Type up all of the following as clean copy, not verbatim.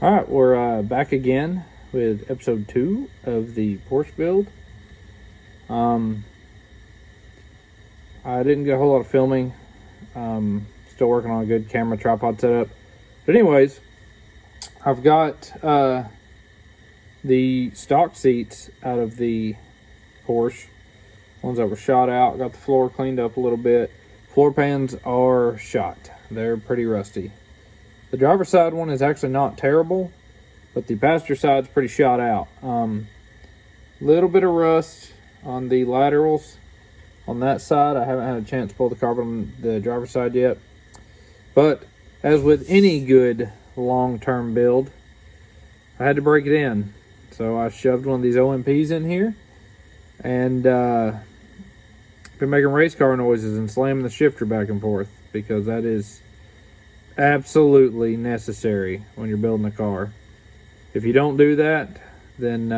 All right, we're back again with episode 2 of the Porsche build. I didn't get a whole lot of filming. Still working on a good camera tripod setup. But anyways, I've got the stock seats out of the Porsche. Ones that were shot out. Got the floor cleaned up a little bit. Floor pans are shot. They're pretty rusty. The driver's side one is actually not terrible, but the passenger side's pretty shot out. Little bit of rust on the laterals on that side. I haven't had a chance to pull the carpet on the driver's side yet. But as with any good long-term build, I had to break it in. So I shoved one of these OMPs in here and been making race car noises and slamming the shifter back and forth because that is absolutely necessary when you're building a car. If you don't do that, then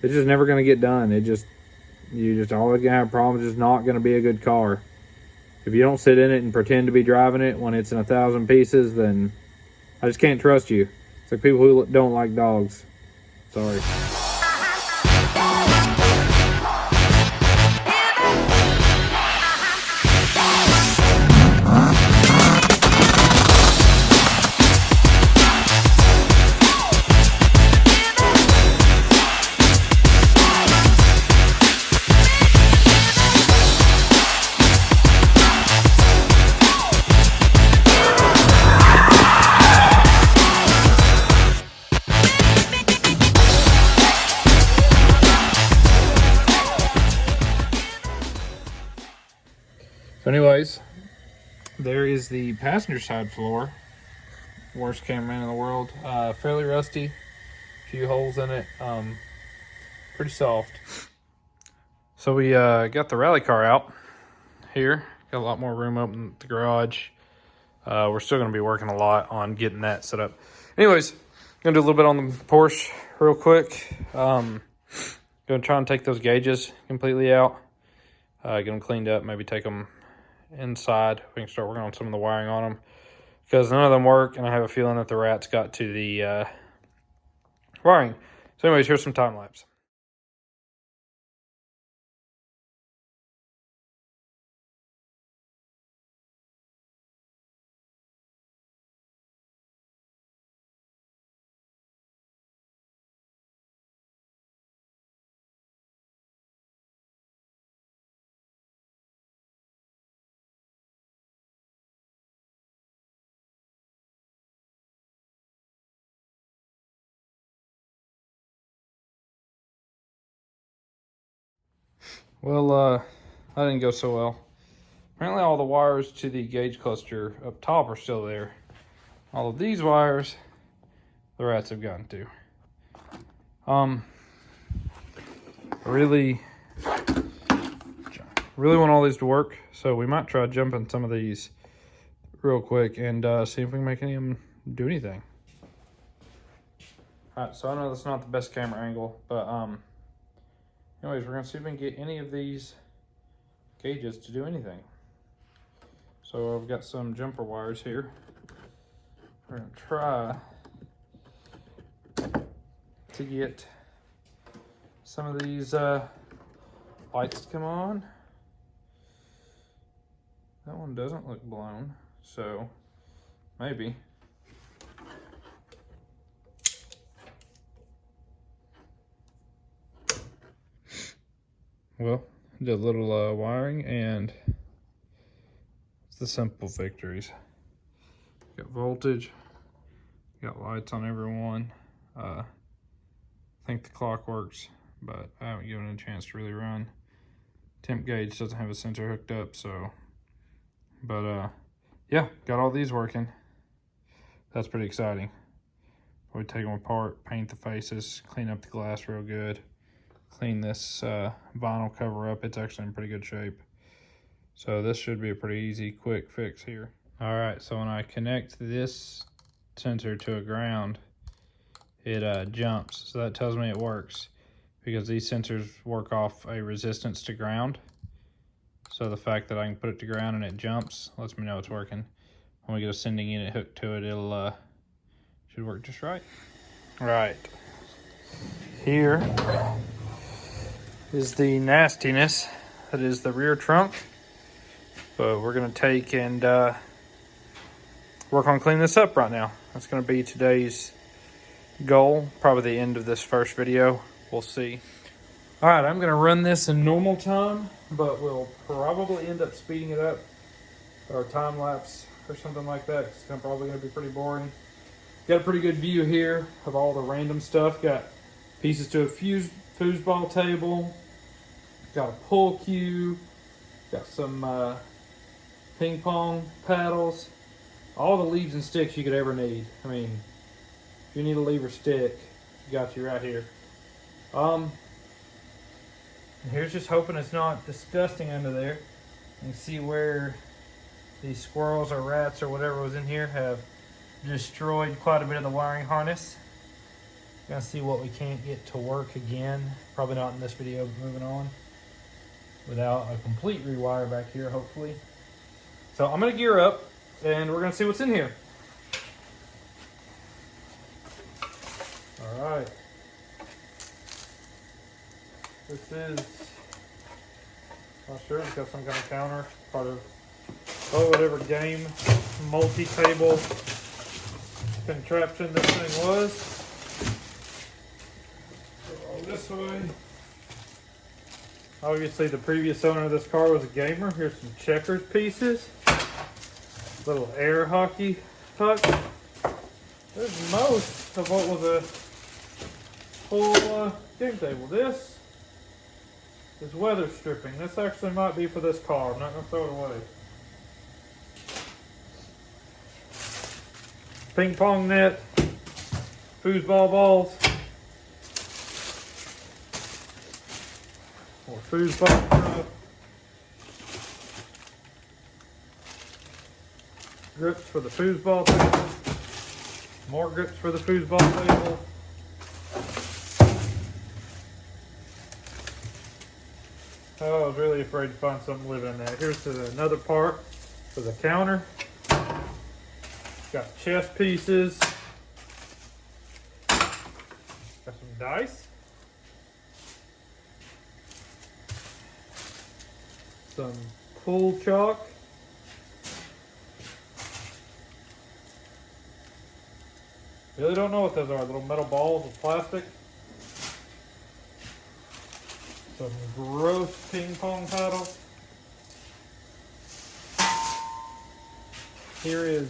it's just never going to get done. You just always going to have problems. It's just not going to be a good car. If you don't sit in it and pretend to be driving it when it's in 1,000 pieces, then I just can't trust you. It's like people who don't like dogs. Sorry. So anyways, there is the passenger side floor. Worst cameraman in the world. Fairly rusty. A few holes in it. Pretty soft. So we got the rally car out here. Got a lot more room up in the garage. We're still going to be working a lot on getting that set up. Anyways, going to do a little bit on the Porsche real quick. Going to try and take those gauges completely out. Get them cleaned up. Maybe take them inside. We can start working on some of the wiring on them because none of them work, and I have a feeling that the rats got to the wiring. So anyways, here's some time lapse. Well, that didn't go so well. Apparently all the wires to the gauge cluster up top are still there. All of these wires, the rats have gotten to. I really want all these to work, so we might try jumping some of these real quick and see if we can make any of them do anything. Alright, so I know that's not the best camera angle, but anyways, we're gonna see if we can get any of these gauges to do anything. So I've got some jumper wires here. We're gonna try to get some of these lights to come on. That one doesn't look blown, so maybe. Well, did a little wiring, and it's the simple victories. Got voltage, got lights on every one. I think the clock works, but I haven't given it a chance to really run. Temp gauge doesn't have a sensor hooked up, so, but yeah, got all these working. That's pretty exciting. We take them apart, paint the faces, clean up the glass real good. Clean this vinyl cover up. It's actually in pretty good shape. So this should be a pretty easy, quick fix here. All right, so when I connect this sensor to a ground, it jumps. So that tells me it works because these sensors work off a resistance to ground. So the fact that I can put it to ground and it jumps lets me know it's working. When we get a sending unit hooked to it, it'll Should work just right. Right. Here is the nastiness that is the rear trunk. But we're going to take and work on cleaning this up right now. That's going to be today's goal. Probably the end of this first video. We'll see. All right, I'm going to run this in normal time, but we'll probably end up speeding it up or time lapse or something like that. It's probably going to be pretty boring. Got a pretty good view here of all the random stuff. Got pieces to a foosball table. Got a pull cue. Got some ping pong paddles. All the leaves and sticks you could ever need. I mean, if you need a lever stick, got you right here. Here's just hoping it's not disgusting under there. You can see where these squirrels or rats or whatever was in here have destroyed quite a bit of the wiring harness. Gonna see what we can't get to work again. Probably not in this video, but moving on. Without a complete rewire back here, hopefully. So I'm gonna gear up and we're gonna see what's in here. All right. This is, not sure, it's got some kind of counter, part of, whatever game, multi-table contraption this thing was. Go this way. Obviously the previous owner of this car was a gamer. Here's some checkers pieces. Little air hockey puck. There's most of what was a full game table. This is weather stripping. This actually might be for this car. I'm not going to throw it away. Ping pong net. Foosball balls. More foosball stuff. Grips for the foosball table. More grips for the foosball table. Oh, I was really afraid to find something living in there. Here's another part for the counter. Got chess pieces. Got some dice. Some pool chalk. Really don't know what those are. Little metal balls of plastic. Some gross ping pong paddles. Here is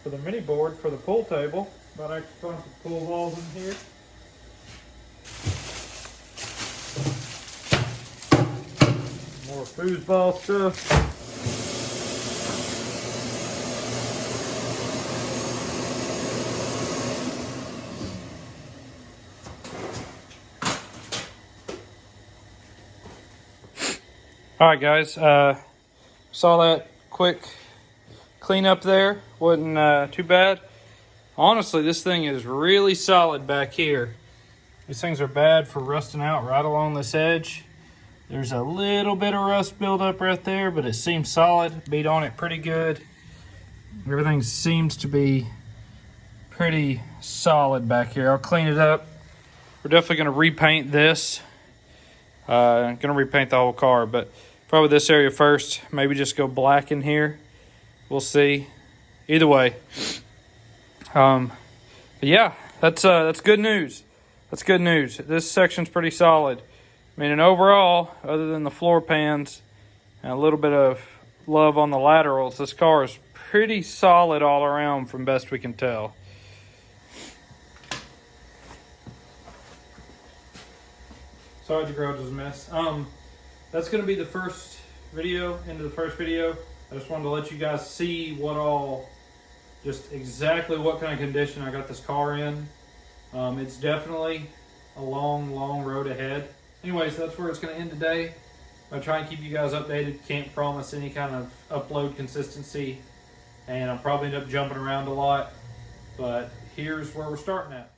for the mini board for the pool table. Got extra bunch of pool balls in here. More foosball stuff. All right, guys, saw that quick cleanup there. Wasn't too bad. Honestly, this thing is really solid back here. These things are bad for rusting out right along this edge. There's a little bit of rust buildup right there, but it seems solid. Beat on it pretty good. Everything seems to be pretty solid back here. I'll clean it up. We're definitely going to repaint this. Going to repaint the whole car, but probably this area first. Maybe just go black in here. We'll see. Either way. But yeah, that's good news. That's good news. This section's pretty solid. I mean, and overall, other than the floor pans and a little bit of love on the laterals, this car is pretty solid all around from best we can tell. Sorry the garage is a mess. That's going to be the first video, into the first video. I just wanted to let you guys see just exactly what kind of condition I got this car in. It's definitely a long, long road ahead. Anyways, that's where it's going to end today. I'll try and keep you guys updated. Can't promise any kind of upload consistency. And I'll probably end up jumping around a lot. But here's where we're starting at.